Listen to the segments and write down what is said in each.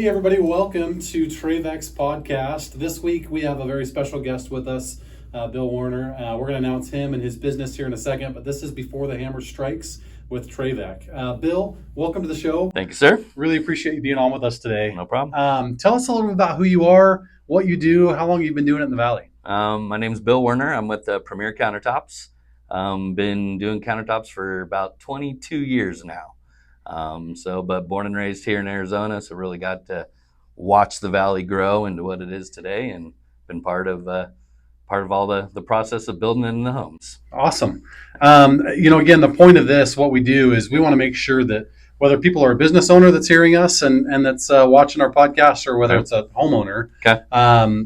Hey everybody, welcome to TraVek's podcast. This week we have a very special guest with us, Bill Werner. We're going to announce him and his business here in a second, but this is before the hammer strikes with TraVek. Bill, welcome to the show. Thank you, sir. Really appreciate you being on with us today. No problem. Tell us a little bit about who you are, what you do, how long you've been doing it in the Valley. My name's Bill Werner. I'm with Premier Countertops. Been doing countertops for about 22 years now. But born and raised here in Arizona, so really got to watch the Valley grow into what it is today, and been part of all the process of building it in the homes. Awesome. Again, the point of this, what we do is we want to make sure that whether people are a business owner that's hearing us and that's watching our podcast, or whether it's a homeowner,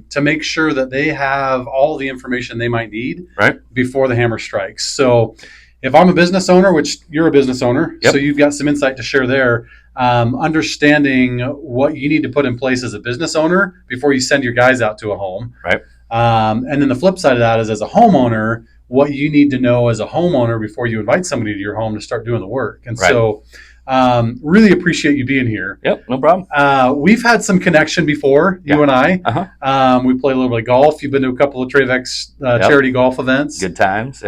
to make sure that they have all the information they might need before the hammer strikes. So if I'm a business owner, which you're a business owner, so you've got some insight to share there, understanding what you need to put in place as a business owner before you send your guys out to a home. Right. And then the flip side of that is, as a homeowner, what you need to know as a homeowner before you invite somebody to your home to start doing the work. And so really appreciate you being here. Yep, no problem. We've had some connection before, you and I. We play a little bit of golf. You've been to a couple of TraVek's charity golf events. Good times.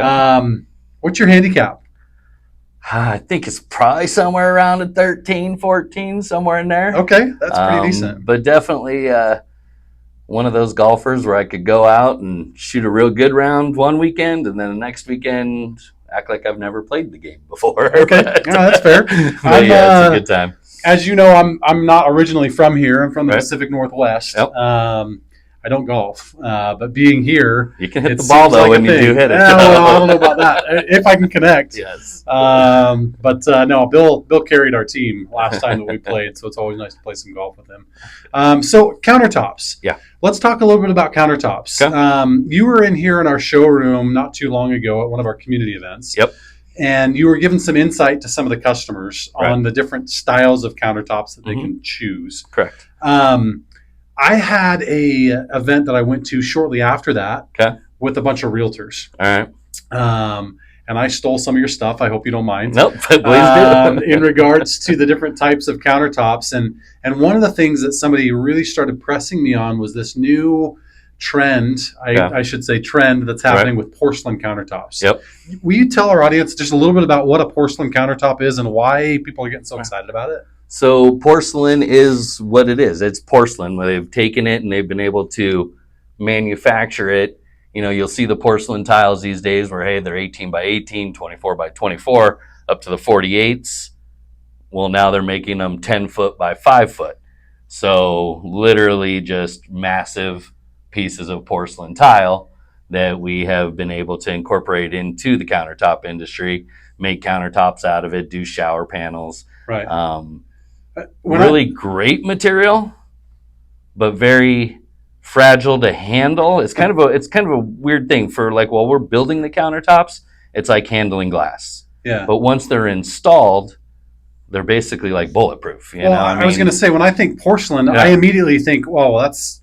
What's your handicap? I think it's probably somewhere around a 13, 14, somewhere in there. Okay, that's pretty decent. But definitely one of those golfers where I could go out and shoot a real good round one weekend, and then the next weekend act like I've never played the game before. Okay, that's fair. It's a good time. As you know, I'm not originally from here. I'm from the Pacific Northwest. Yep. I don't golf, but being here, you can hit the ball though when you do hit it. Well, I don't know about that. If I can connect. Yes. No, Bill carried our team last time that we played, so it's always nice to play some golf with him. So countertops. Yeah. Let's talk a little bit about countertops. Okay. You were in here in our showroom not too long ago at one of our community events. Yep. And you were giving some insight to some of the customers on the different styles of countertops that they can choose. Correct. I had a event that I went to shortly after that with a bunch of realtors. All right. And I stole some of your stuff. I hope you don't mind. Nope, please do. In regards to the different types of countertops. And one of the things that somebody really started pressing me on was this new trend, I should say trend, that's happening with porcelain countertops. Yep. Will you tell our audience just a little bit about what a porcelain countertop is and why people are getting so excited about it? So porcelain is what it is. It's porcelain. They've taken it and they've been able to manufacture it. You know, you'll see the porcelain tiles these days where, hey, they're 18 by 18, 24 by 24, up to the 48s. Well, now they're making them 10 foot by 5 foot. So literally just massive pieces of porcelain tile that we have been able to incorporate into the countertop industry, make countertops out of it, do shower panels. Right. Really great material, but very fragile to handle. It's kind of a weird thing for, like, while we're building the countertops, it's like handling glass. Yeah. But once they're installed, they're basically like bulletproof. I was going to say, when I think porcelain, I immediately think, well, that's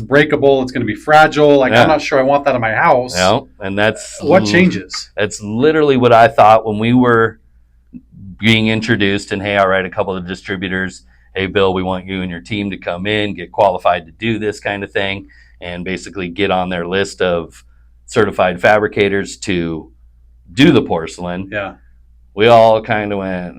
breakable. It's going to be fragile. I'm not sure I want that in my house. No, and that's what changes. That's literally what I thought when we were being introduced, and hey, all right, a couple of distributors, hey, Bill, we want you and your team to come in, get qualified to do this kind of thing, and basically get on their list of certified fabricators to do the porcelain. Yeah. We all kind of went,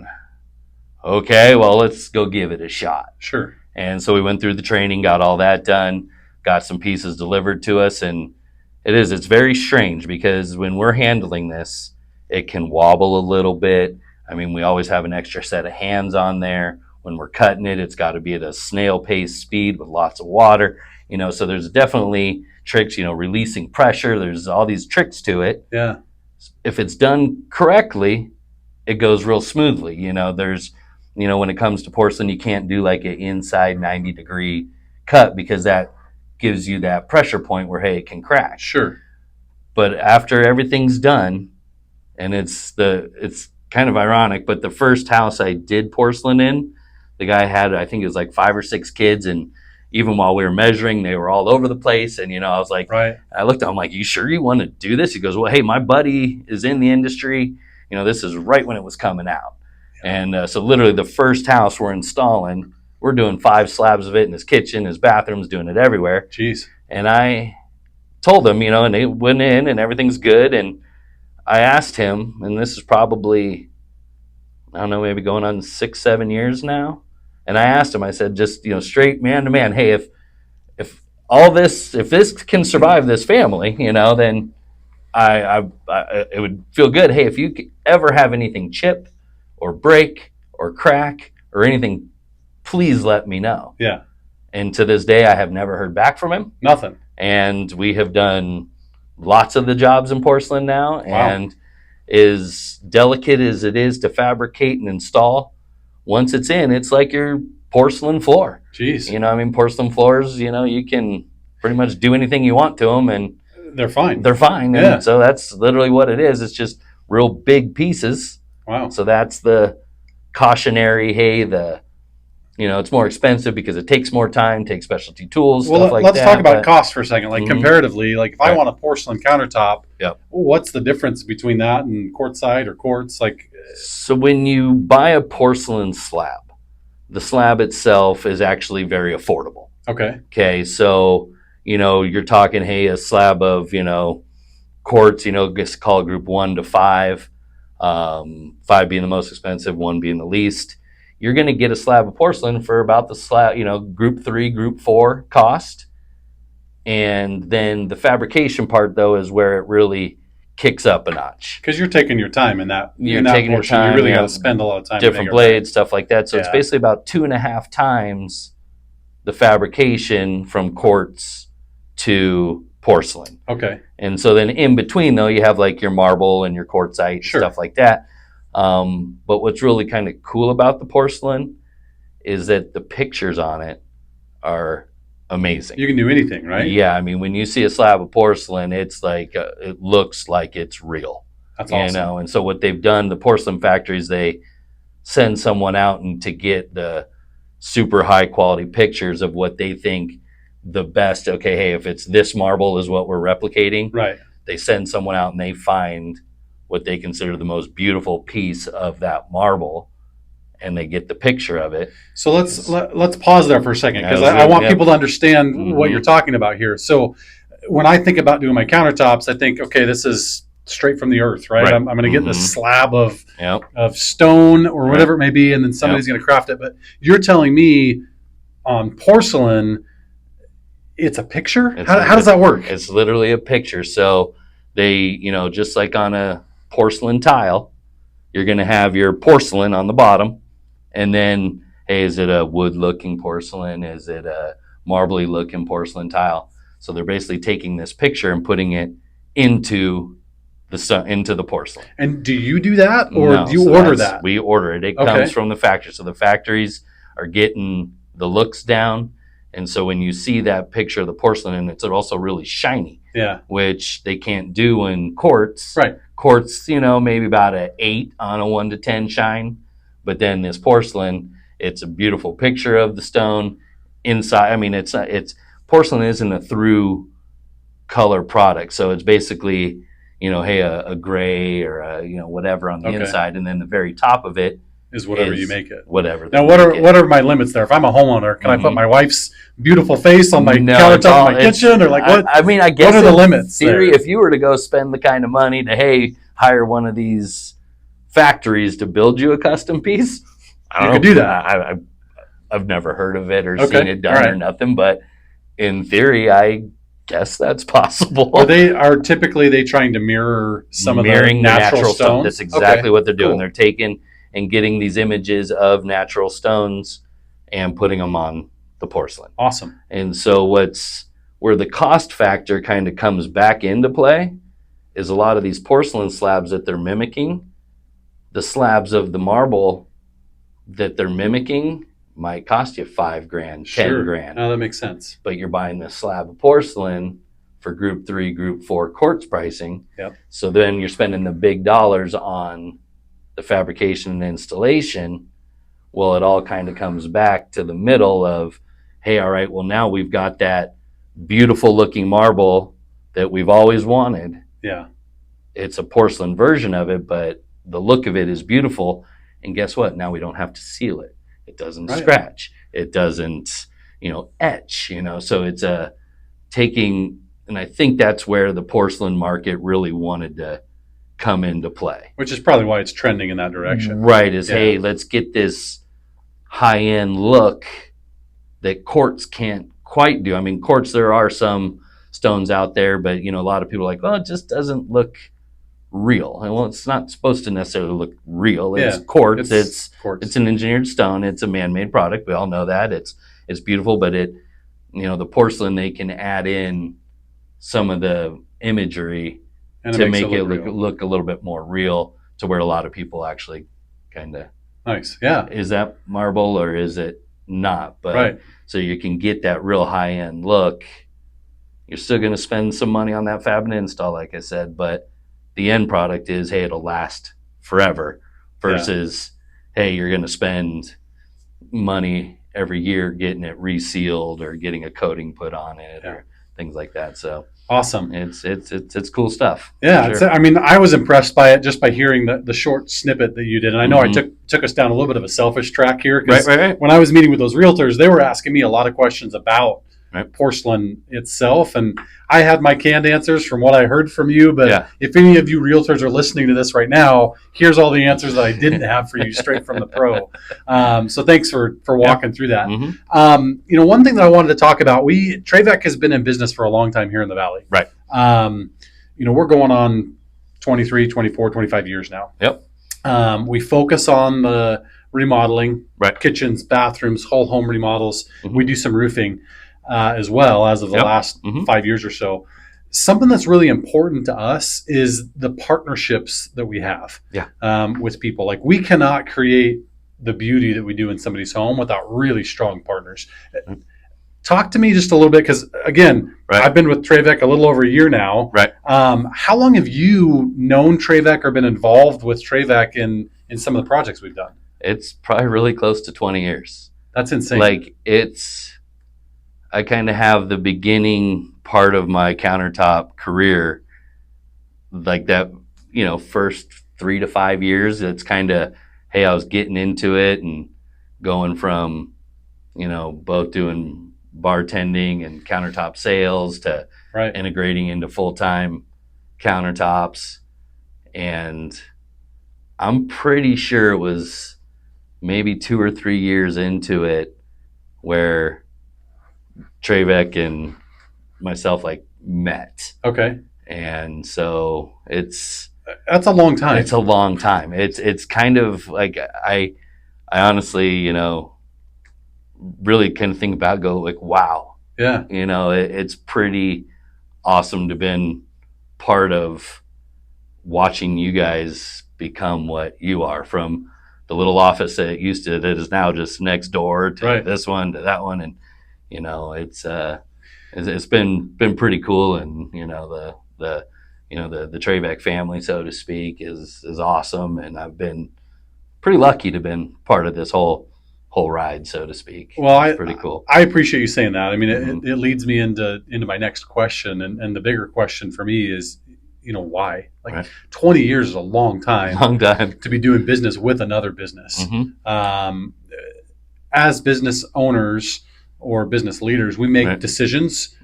okay, well, let's go give it a shot. Sure. And so we went through the training, got all that done, got some pieces delivered to us, and it's very strange because when we're handling this, it can wobble a little bit. I mean, we always have an extra set of hands on there. When we're cutting it, it's got to be at a snail pace speed with lots of water, so there's definitely tricks, releasing pressure. There's all these tricks to it. Yeah. If it's done correctly, it goes real smoothly. There's, when it comes to porcelain, you can't do like an inside 90-degree cut because that gives you that pressure point where, hey, it can crack. Sure. But after everything's done, and it's kind of ironic, but the first house I did porcelain in, the guy had, I think it was like 5 or 6 kids, and even while we were measuring, they were all over the place. And, I was like, I looked at him like, you sure you want to do this? He goes, well, hey, my buddy is in the industry. This is right when it was coming out. Yeah. And so literally the first house we're installing, we're doing 5 slabs of it in his kitchen, his bathrooms, doing it everywhere. Jeez. And I told him, and they went in and everything's good. And I asked him, and this is probably, I don't know, maybe going on 6-7 years now. And I asked him, I said, just, straight man to man, hey, if this can survive this family, then I it would feel good. Hey, if you ever have anything chip or break or crack or anything, please let me know. Yeah. And to this day, I have never heard back from him. Nothing. And we have done lots of the jobs in porcelain now. Wow. And as delicate as it is to fabricate and install, once it's in, it's like your porcelain floor. Jeez. Porcelain floors, you can pretty much do anything you want to them, and they're fine. They're fine. Yeah. And so that's literally what it is. It's just real big pieces. Wow. So that's the cautionary, hey, it's more expensive because it takes more time, takes specialty tools, stuff like that. Let's talk about cost for a second. Like comparatively, like if I want a porcelain countertop, what's the difference between that and quartzite or quartz? So when you buy a porcelain slab, the slab itself is actually very affordable. Okay. So, you're talking, hey, a slab of, quartz, just call it group 1 to 5, 5 being the most expensive, 1 being the least. You're going to get a slab of porcelain for about the slab, group 3, group 4 cost. And then the fabrication part, though, is where it really kicks up a notch. Because you're taking your time in that You're in that taking portion. your time. You really got to spend a lot of time. Different blades, stuff like that. So it's basically about 2.5 times the fabrication from quartz to porcelain. Okay. And so then in between, though, you have like your marble and your quartzite, stuff like that. But what's really kind of cool about the porcelain is that the pictures on it are amazing. You can do anything, right? Yeah. When you see a slab of porcelain, it's like, it looks like it's real. That's awesome. And so what they've done, the porcelain factories, they send someone out and to get the super high quality pictures of what they think the best. Okay, hey, if it's this marble is what we're replicating, right? They send someone out and they find what they consider the most beautiful piece of that marble, and they get the picture of it. So let's pause there for a second, because I want people to understand what you're talking about here. So when I think about doing my countertops, I think, okay, this is straight from the earth, right? I'm going to get this slab of stone or whatever it may be, and then somebody's going to craft it. But you're telling me on porcelain, it's a picture? How does that work? It's literally a picture. So they, just like on a porcelain tile, you're going to have your porcelain on the bottom, and then, hey, is it a wood-looking porcelain? Is it a marbly-looking porcelain tile? So they're basically taking this picture and putting it into the porcelain. And do you do that, or do you order that? We order it. It comes from the factory. So the factories are getting the looks down. And so when you see that picture of the porcelain, and it's also really shiny, which they can't do in quartz. Right. Quartz, maybe about an 8 on a 1 to 10 shine. But then this porcelain, it's a beautiful picture of the stone inside. It's porcelain isn't a through color product. So it's basically, hey, a gray or a, whatever on the inside. And then the very top of it is whatever you make it. Whatever. Now, what are my limits there? If I'm a homeowner, can I put my wife's beautiful face on my countertop in my kitchen, or like what? I guess what are the limits? Theory, if you were to go spend the kind of money to hire one of these factories to build you a custom piece, you could do that. I've never heard of it or seen it done or nothing, but in theory, I guess that's possible. Are typically trying to mirror some of the natural stones? That's exactly what they're doing. Cool. They're taking and getting these images of natural stones and putting them on the porcelain. Awesome. And so where the cost factor kind of comes back into play is a lot of these porcelain slabs that they're mimicking, the slabs of the marble that they're mimicking might cost you $5,000, $10,000. Oh, that makes sense. But you're buying this slab of porcelain for group 3, group 4 quartz pricing. Yep. So then you're spending the big dollars on the fabrication and installation. Well, it all kind of comes back to the middle of, hey, all right, well, now we've got that beautiful looking marble that we've always wanted. Yeah. It's a porcelain version of it, but the look of it is beautiful. And guess what? Now we don't have to seal it. It doesn't scratch. it doesn't, etch, so it's taking, and I think that's where the porcelain market really wanted to come into play. Which is probably why it's trending in that direction. Right, hey, let's get this high-end look that quartz can't quite do. I mean, quartz, there are some stones out there, but a lot of people are like, well, it just doesn't look real. And well, it's not supposed to necessarily look real. It's quartz. It's quartz. It's an engineered stone. It's a man-made product. We all know that. It's beautiful, but the porcelain, they can add in some of the imagery to make it look a little bit more real, to where a lot of people actually kind of, nice. Yeah. Is that marble or is it not? But right. So you can get that real high-end look. You're still going to spend some money on that fab and install, like I said, but the end product is, hey, it'll last forever, versus, hey, you're going to spend money every year getting it resealed or getting a coating put on it or things like that. So awesome. It's cool stuff. Yeah. Sure. I mean, I was impressed by it just by hearing the short snippet that you did. And I know I took us down a little bit of a selfish track here. Right. When I was meeting with those realtors, they were asking me a lot of questions about porcelain itself, and I had my canned answers from what I heard from you, but if any of you realtors are listening to this right now, here's all the answers that I didn't have for you straight from the pro. So thanks for walking through that. One thing that I wanted to talk about, TraVek has been in business for a long time here in the Valley. Right. We're going on 23, 24, 25 years now. Yep. We focus on the remodeling, kitchens, bathrooms, whole home remodels. We do some roofing as well as of the last 5 years or so. Something that's really important to us is the partnerships that we have with people. Like, we cannot create the beauty that we do in somebody's home without really strong partners. Talk to me just a little bit, because again, I've been with TraVek a little over a year now. Right. How long have you known TraVek or been involved with TraVek in some of the projects we've done? It's probably really close to 20 years. That's insane. Like, I kind of have the beginning part of my countertop career, like that, first 3 to 5 years. It's kind of, hey, I was getting into it and going from, both doing bartending and countertop sales to integrating into full-time countertops. And I'm pretty sure it was maybe 2 or 3 years into it where TraVek and myself met. Okay. And so that's a long time. It's a long time. It's kind of like, I honestly, really kind of think about, wow. Yeah. It's pretty awesome to have been part of watching you guys become what you are, from the little office that is now just next door to this one to that one. And it's been pretty cool, and the TraVek family, so to speak, is awesome, and I've been pretty lucky to have been part of this whole ride, so to speak. Well, it's pretty cool. I appreciate you saying that. I mean, it leads me into my next question, and the bigger question for me is, why? 20 years is a long time to be doing business with another business. As business owners or business leaders, we make decisions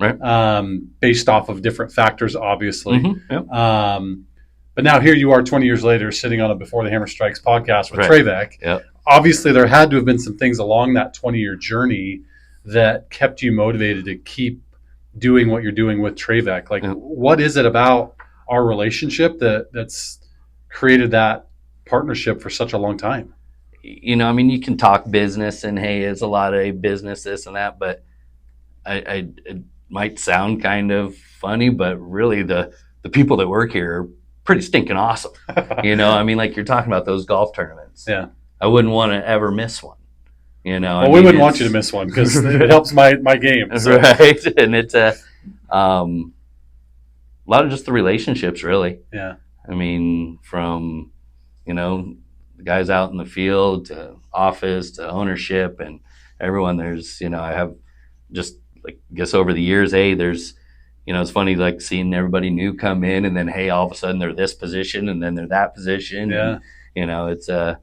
based off of different factors, obviously. But now here you are 20 years later, sitting on a Before the Hammer Strikes podcast with TraVek. Obviously, there had to have been some things along that 20-year journey that kept you motivated to keep doing what you're doing with TraVek. What is it about our relationship that's created that partnership for such a long time? You can talk business and, hey, it's a lot of business, this and that, but it might sound kind of funny, but really the people that work here are pretty stinking awesome. Like, you're talking about those golf tournaments. Yeah. I wouldn't want to ever miss one. We wouldn't want you to miss one, because it helps my game. So. Right. And it's a lot of just the relationships, really. Yeah. From, the guys out in the field to office to ownership and everyone, there's, I have just, I guess over the years, hey, there's, it's funny, seeing everybody new come in, and then, hey, all of a sudden they're this position and then they're that position. Yeah. And, it's a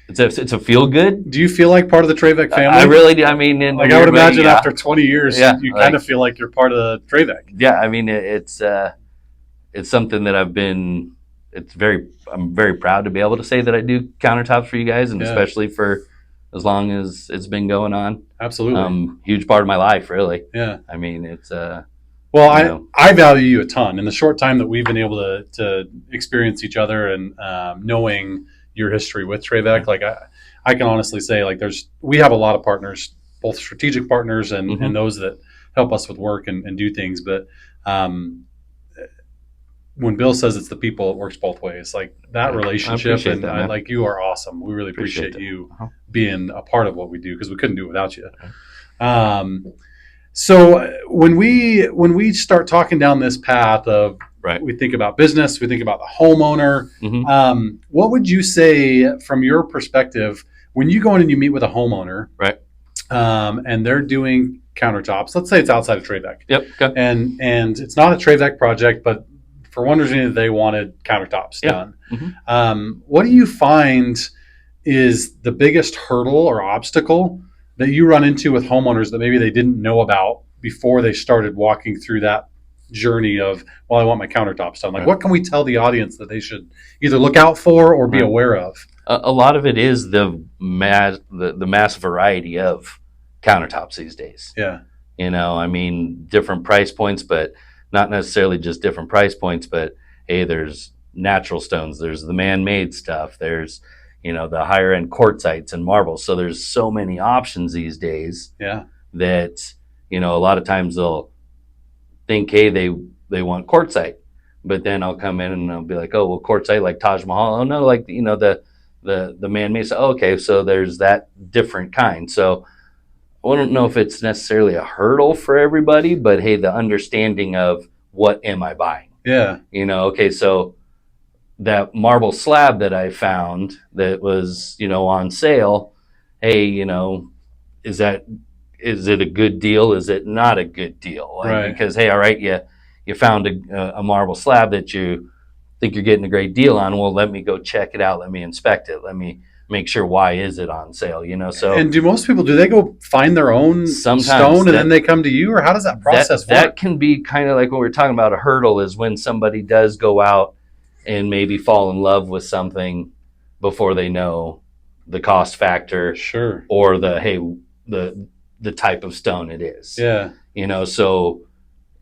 it's a feel good. Do you feel like part of the TraVek family? I really do. I mean, in like I would imagine after 20 years, you kind of feel like you're part of the TraVek. Yeah, I mean, it's something that I'm very proud to be able to say that I do countertops for you guys, and especially for as long as it's been going on. Absolutely. Huge part of my life, really. Yeah. I mean, it's well, I value you a ton. In the short time that we've been able to experience each other and knowing your history with TraVek, like I can honestly say, like we have a lot of partners, both strategic partners and those that help us with work and do things. But when Bill says it's the people, it works both ways. Like that relationship, and like you are awesome. We really appreciate you being a part of what we do, because we couldn't do it without you. So when we start talking down this path of we think about business, we think about the homeowner. What would you say from your perspective when you go in and you meet with a homeowner, and they're doing countertops? Let's say it's outside of TraVek. Yep. Okay. And it's not a TraVek project, but for one reason they wanted countertops done. What do you find is the biggest hurdle or obstacle that you run into with homeowners that maybe they didn't know about before they started walking through that journey of, well, I want my countertops done? Like, what can we tell the audience that they should either look out for or be aware of? A lot of it is the mass variety of countertops these days. Yeah. I mean, different price points, but not necessarily just different price points, but hey, there's natural stones, there's the man-made stuff, there's the higher end quartzites and marbles. So there's so many options these days. Yeah. That a lot of times they'll think, hey, they want quartzite, but then I'll come in and I'll be like, oh, well, quartzite like Taj Mahal. Oh no, like the man-made. So okay, so there's that different kind. So I don't know if it's necessarily a hurdle for everybody, but hey, the understanding of what am I buying? Yeah. Okay, so that marble slab that I found that was, on sale, hey, is it a good deal? Is it not a good deal? Right. Because hey, all right, you found a marble slab that you think you're getting a great deal on. Well, let me go check it out. Let me inspect it. Let me make sure, why is it on sale? So, and do most people, do they go find their own stone and then they come to you, or how does that process work? That can be kind of like what we're talking about. A hurdle is when somebody does go out and maybe fall in love with something before they know the cost factor, or the type of stone it is. Yeah. So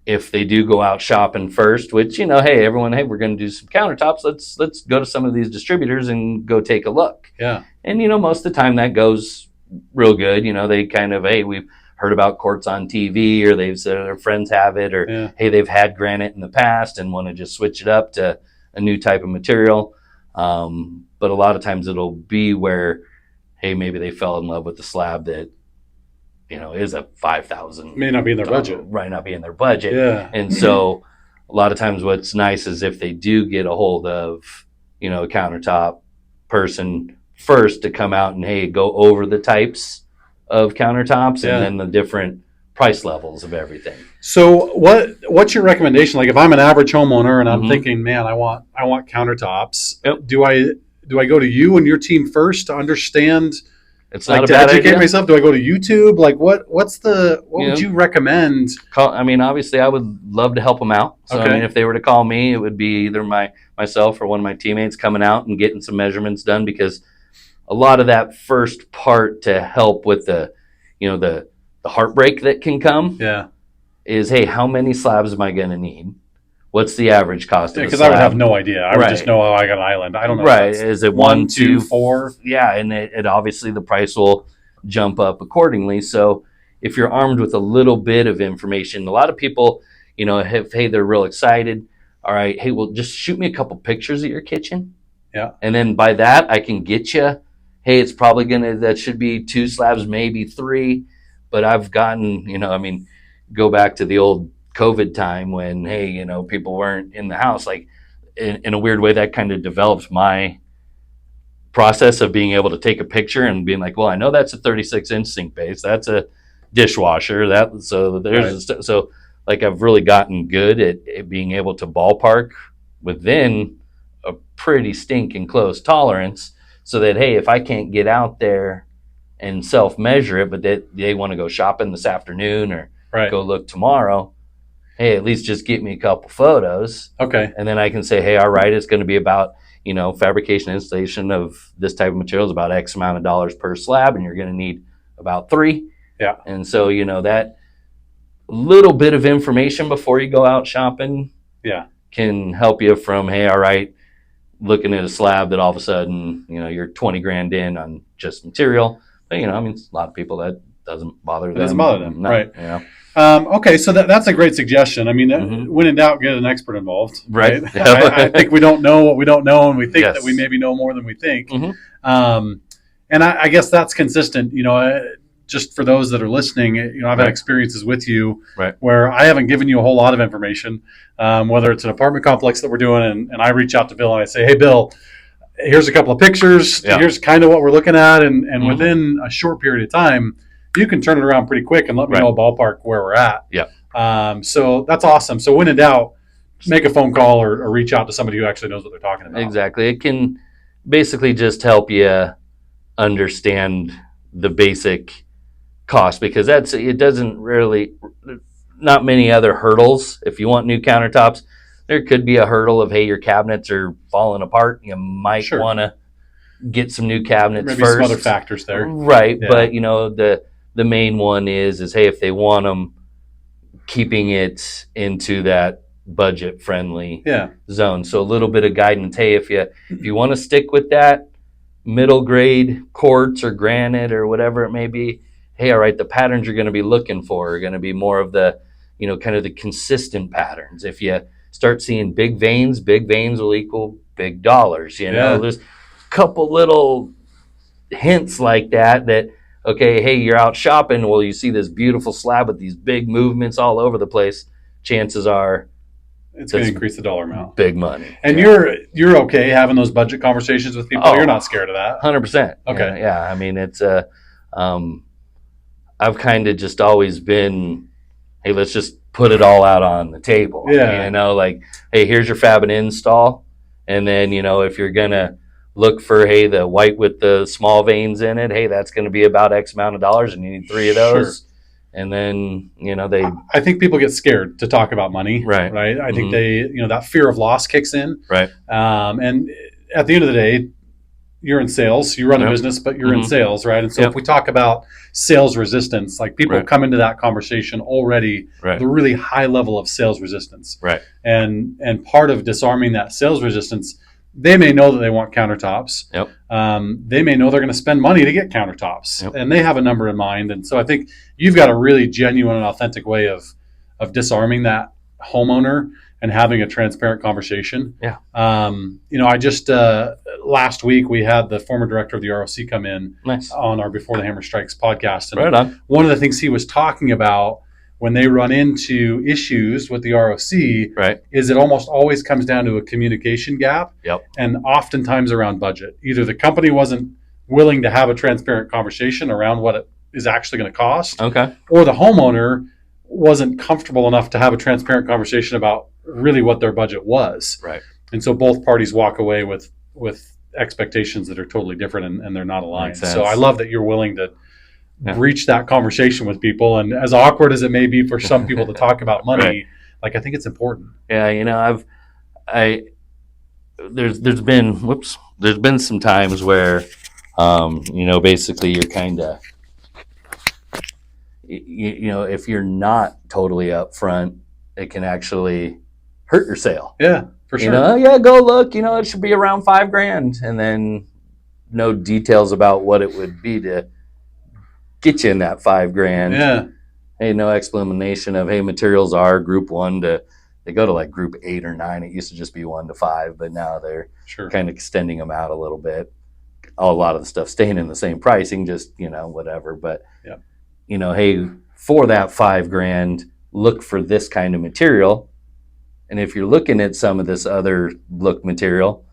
if they do go out shopping first, which, hey, everyone, hey, we're going to do some countertops. Let's go to some of these distributors and go take a look. Yeah. And, most of the time that goes real good. They kind of, hey, we've heard about quartz on TV, or they've said their friends have it, or, hey, they've had granite in the past and want to just switch it up to a new type of material. But a lot of times it'll be where, hey, maybe they fell in love with the slab that, is a $5,000. May not be in their budget. Right, not be in their budget. Yeah. And so a lot of times what's nice is if they do get a hold of, a countertop person first to come out and, hey, go over the types of countertops and then the different price levels of everything. So what's your recommendation? Like if I'm an average homeowner and I'm thinking, man, I want countertops. Yep. Do I go to you and your team first to understand? It's not like a to bad educate idea. myself. Do I go to YouTube? Like what would you recommend? I mean, obviously I would love to help them out. So I mean, if they were to call me, it would be either myself or one of my teammates coming out and getting some measurements done, because a lot of that first part to help with the heartbreak that can come is, hey, how many slabs am I going to need? What's the average cost of a slab? Because I would have no idea. I would just know, I got an island. I don't know. Right. Is it 1, 2, 4? Yeah. And it obviously the price will jump up accordingly. So if you're armed with a little bit of information, a lot of people, they're real excited. All right. Hey, well, just shoot me a couple pictures of your kitchen. Yeah. And then by that, I can get you, hey, it's probably that should be 2 slabs, maybe 3. But I've gotten, go back to the old COVID time when, hey, people weren't in the house. Like in a weird way, that kind of developed my process of being able to take a picture and being like, well, I know that's a 36-inch sink base. That's a dishwasher. So like I've really gotten good at being able to ballpark within a pretty stinking close tolerance so that, hey, if I can't get out there and self-measure it, but they want to go shopping this afternoon or go look tomorrow, hey, at least just get me a couple photos. Okay. And then I can say, hey, all right, it's going to be about, fabrication installation of this type of material is about X amount of dollars per slab, and you're going to need about 3. Yeah. And so, that little bit of information before you go out shopping can help you from, hey, all right, looking at a slab that all of a sudden, you're 20 grand in on just material. But, a lot of people that doesn't bother them. It doesn't bother them, no, right. Okay, so that's a great suggestion. I mean, when in doubt, get an expert involved. Right. I think we don't know what we don't know, and we think that we maybe know more than we think. And I guess that's consistent, just for those that are listening, I've had experiences with you where I haven't given you a whole lot of information, whether it's an apartment complex that we're doing, and I reach out to Bill and I say, hey, Bill, here's a couple of pictures. Here's kind of what we're looking at. And within a short period of time, you can turn it around pretty quick and let me know a ballpark where we're at. Yeah. So that's awesome. So when in doubt, make a phone call or reach out to somebody who actually knows what they're talking about. Exactly. It can basically just help you understand the basic cost, because it doesn't really, not many other hurdles. If you want new countertops, there could be a hurdle of, hey, your cabinets are falling apart. You might want to get some new cabinets maybe first. Some other factors there. Right. Yeah. But, the main one is, hey, if they want them, keeping it into that budget friendly zone. So a little bit of guidance. Hey, if you want to stick with that middle grade quartz or granite or whatever it may be, hey, all right, the patterns you're going to be looking for are going to be more of the, kind of the consistent patterns. If you start seeing big veins will equal big dollars. There's a couple little hints like that, okay, hey, you're out shopping, well, you see this beautiful slab with these big movements all over the place. Chances are it's going to increase the dollar amount. Big money. And you're okay having those budget conversations with people? You're not scared of that? 100%. Okay. Yeah. I mean, it's I've kind of just always been, hey, let's just put it all out on the table. Yeah. Like, hey, here's your fab and install. And then, if you're going to look for, hey, the white with the small veins in it, hey, that's going to be about X amount of dollars, and you need 3 of those. Sure. And then, I think people get scared to talk about money. Right. I think they, that fear of loss kicks in. Right. And at the end of the day, you're in sales, you run a business, but you're in sales, right? And so if we talk about sales resistance, like people come into that conversation already with a really high level of sales resistance. Right. And part of disarming that sales resistance, they may know that they want countertops. Yep. They may know they're going to spend money to get countertops, and they have a number in mind. And so I think you've got a really genuine and authentic way of disarming that homeowner and having a transparent conversation. Yeah. I just last week we had the former director of the ROC come in on our Before the Hammer Strikes podcast. And one of the things he was talking about when they run into issues with the ROC is it almost always comes down to a communication gap, and oftentimes around budget. Either the company wasn't willing to have a transparent conversation around what it is actually going to cost, or the homeowner wasn't comfortable enough to have a transparent conversation about really what their budget was. Right. And so both parties walk away with expectations that are totally different, and they're not aligned. So I love that you're willing to reach that conversation with people. And as awkward as it may be for some people to talk about money, I think it's important. Yeah. There's been some times where, basically you're kind of, if you're not totally upfront, it can actually hurt your sale. Yeah, for sure. Go look, it should be around $5,000, and then no details about what it would be to get you in that $5,000. Yeah. Hey, no explanation of, hey, materials are group 1 to, they go to like group 8 or 9. It used to just be 1 to 5, but now they're kind of extending them out a little bit. A lot of the stuff staying in the same pricing, just, whatever. But, hey, for that $5,000, look for this kind of material. And if you're looking at some of this other look material,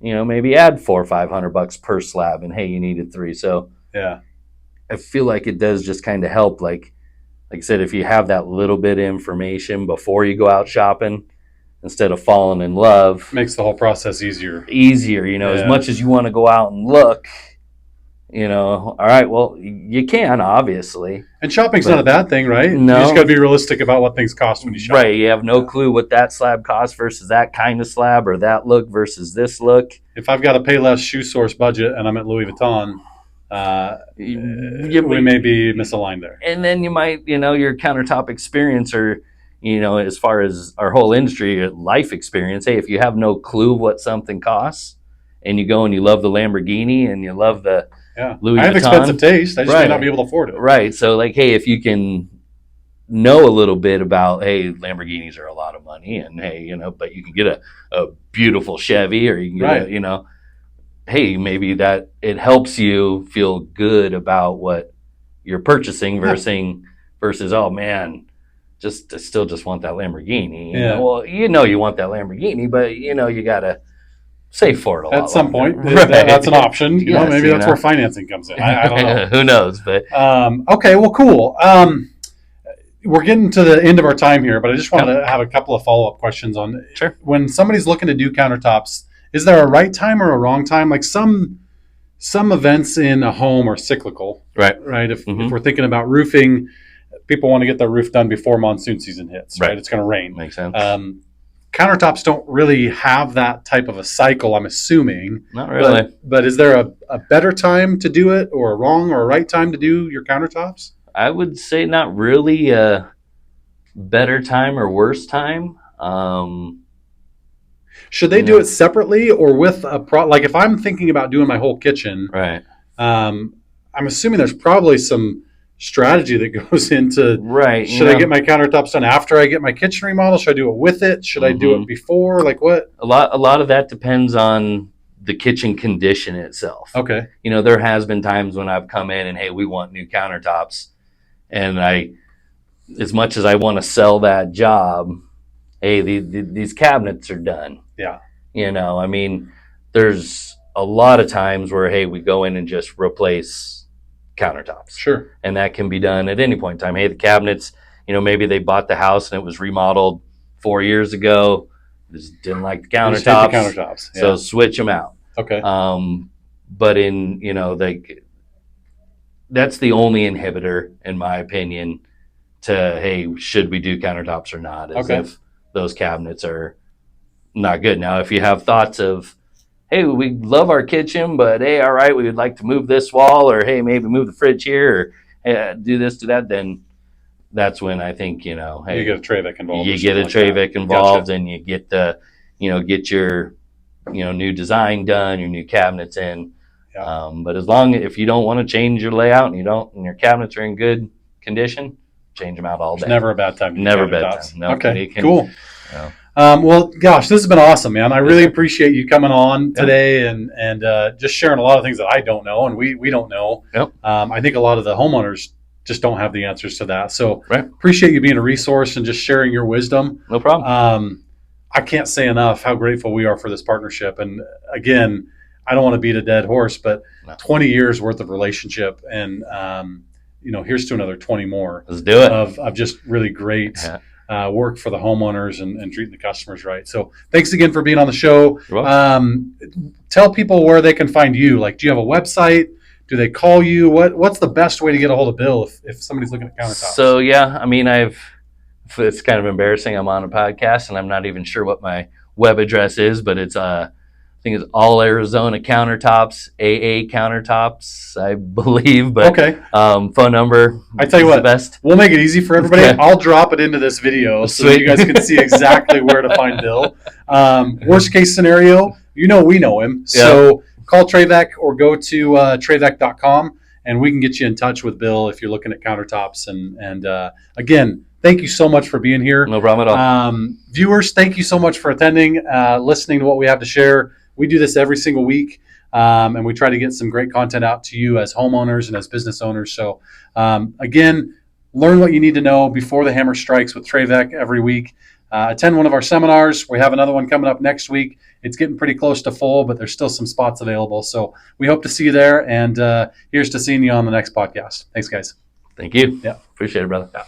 maybe add $400 or $500 per slab, and hey, you needed 3. So I feel like it does just kind of help. Like I said, if you have that little bit of information before you go out shopping, instead of falling in love. Makes the whole process easier. As much as you want to go out and look, all right, well, you can, obviously. And shopping's not a bad thing, right? No. You just got to be realistic about what things cost when you shop. Right. You have no clue what that slab costs versus that kind of slab, or that look versus this look. If I've got a pay less shoe source budget and I'm at Louis Vuitton, we may be misaligned there. And then you might, your countertop experience, or, as far as our whole industry, life experience. Hey, if you have no clue what something costs, and you go and you love the Lamborghini and you love the Louis Vuitton. I have expensive taste. I just may not be able to afford it. Right. So, hey, if you can know a little bit about, hey, Lamborghinis are a lot of money, and hey, but you can get a beautiful Chevy, or you can get hey, maybe that it helps you feel good about what you're purchasing versus, oh man, I still just want that Lamborghini. Well, you want that Lamborghini, but you gotta save for it a lot. At some point, that's an option. Maybe that's where financing comes in. I don't know. Who knows? But okay, well, cool. We're getting to the end of our time here, but I just wanted to have a couple of follow-up questions on when somebody's looking to do countertops. Is there a right time or a wrong time? Like some events in a home are cyclical, right? If we're thinking about roofing, people want to get their roof done before monsoon season hits, right? It's going to rain. Makes sense. Countertops don't really have that type of a cycle, I'm assuming. Not really. But is there a better time to do it, or a wrong or a right time to do your countertops? I would say not really a better time or worse time. Should they do it separately or with like if I'm thinking about doing my whole kitchen, right? I'm assuming there's probably some strategy that goes into should I get my countertops done after I get my kitchen remodel? Should I do it with it? Should I do it before? Like what? A lot of that depends on the kitchen condition itself. Okay. There has been times when I've come in and, hey, we want new countertops, and as much as I want to sell that job, hey, these cabinets are done. Yeah. There's a lot of times where, hey, we go in and just replace countertops. Sure. And that can be done at any point in time. Hey, the cabinets, maybe they bought the house and it was remodeled 4 years ago. Just didn't like the countertops. So switch them out. Okay. But that's the only inhibitor, in my opinion, to, hey, should we do countertops or not? If those cabinets are not good. Now, if you have thoughts of, hey, we love our kitchen, but hey, all right, we would like to move this wall, or hey, maybe move the fridge here, or hey, do this, do that, then that's when I think, hey, you get a TraVek involved. You get a TraVek involved, and you get get your, new design done, your new cabinets in. Yeah. But if you don't want to change your layout and your cabinets are in good condition, change them out all day. It's never a bad time. Never a bad time. No, okay, cool. Well, gosh, this has been awesome, man. I really appreciate you coming on today and just sharing a lot of things that I don't know and we don't know. Yep. I think a lot of the homeowners just don't have the answers to that. So appreciate you being a resource and just sharing your wisdom. No problem. I can't say enough how grateful we are for this partnership. And again, I don't want to beat a dead horse, but 20 years worth of relationship and, here's to another 20 more. Let's do it. Of just really great work for the homeowners and treating the customers right. So thanks again for being on the show. Tell people where they can find you. Like, do you have a website? Do they call you? What's the best way to get a hold of Bill if somebody's looking at countertops? So, it's kind of embarrassing. I'm on a podcast and I'm not even sure what my web address is, but it's I think it's All Arizona Countertops, AA Countertops, I believe. But phone number. I tell you what, the best. We'll make it easy for everybody. I'll drop it into this video so you guys can see exactly where to find Bill. Worst case scenario, we know him. So call TraVek or go to TraVek.com and we can get you in touch with Bill if you're looking at countertops. And again, thank you so much for being here. No problem at all. Viewers, thank you so much for attending, listening to what we have to share. We do this every single week, and we try to get some great content out to you as homeowners and as business owners. So, again, learn what you need to know before the hammer strikes with TraVek every week. Attend one of our seminars. We have another one coming up next week. It's getting pretty close to full, but there's still some spots available. So we hope to see you there, and here's to seeing you on the next podcast. Thanks, guys. Thank you. Yeah. Appreciate it, brother. Yeah.